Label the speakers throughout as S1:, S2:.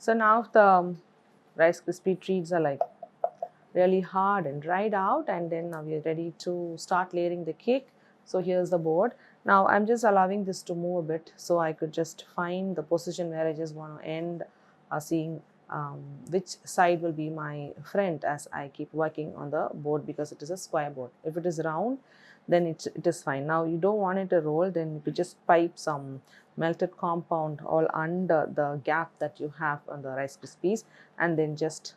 S1: So now the Rice Krispie treats are like really hard and dried out, and then now we are ready to start layering the cake. So here's the board. Now I'm just allowing this to move a bit so I could just find the position where I just want to end seeing which side will be my friend as I keep working on the board, because it is a square board. If it is round, then it is fine. Now you don't want it to roll, then you could just pipe some melted compound all under the gap that you have on the Rice Krispies, and then just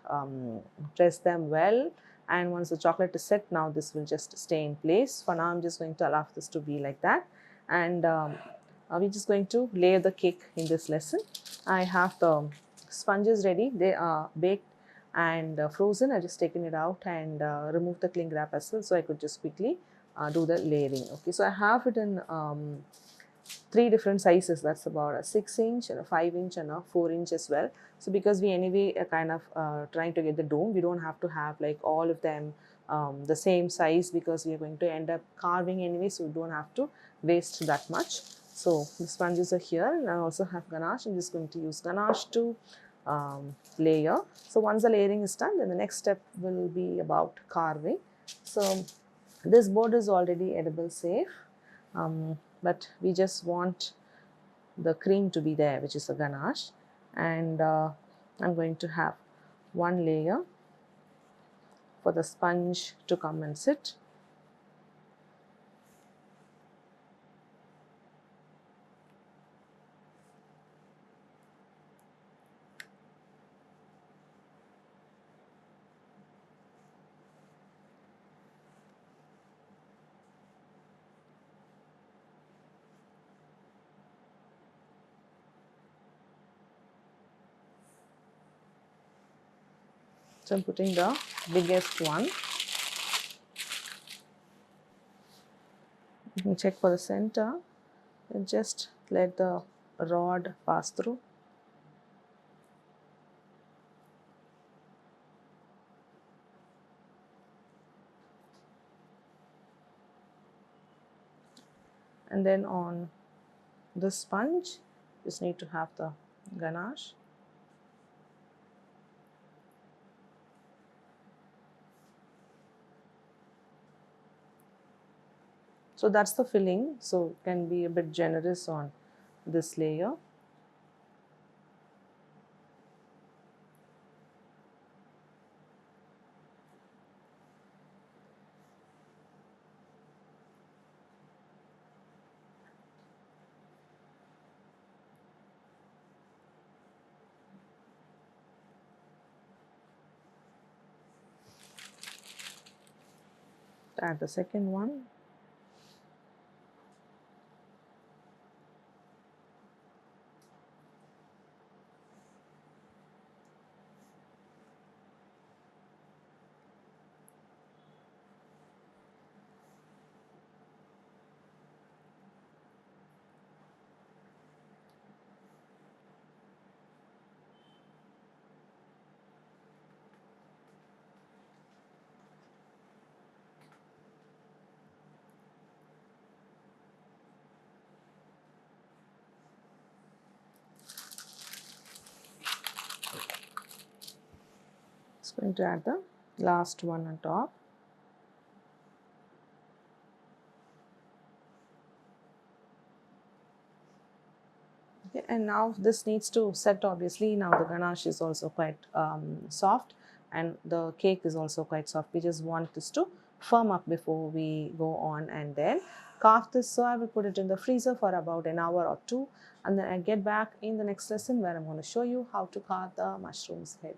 S1: press them well. And once the chocolate is set, now this will just stay in place. For now I'm just going to allow this to be like that, and we're just going to layer the cake in this lesson. I have the sponges ready. They are baked and frozen. I just taken it out and removed the cling wrap as well, so I could just quickly do the layering. Okay, so I have it in 3 different sizes. That's about a 6-inch and a 5-inch and a 4-inch as well. So because we anyway are kind of trying to get the dome, we don't have to have like all of them the same size, because we are going to end up carving anyway, so we don't have to waste that much. So the sponges are here, and I also have ganache. I'm just going to use ganache to layer. So once the layering is done, then the next step will be about carving. So this board is already edible safe, but we just want the cream to be there, which is a ganache. And I'm going to have one layer for the sponge to come and sit. So I'm putting the biggest one. You can check for the center and just let the rod pass through. And then on the sponge, just need to have the ganache. So that's the filling, so can be a bit generous on this layer. Add the second one. Just going to add the last one on top. Okay, and now this needs to set. Obviously now the ganache is also quite soft, and the cake is also quite soft. We just want this to firm up before we go on and then carve this. So I will put it in the freezer for about an hour or two, and then I get back in the next lesson where I'm going to show you how to carve the mushroom's head.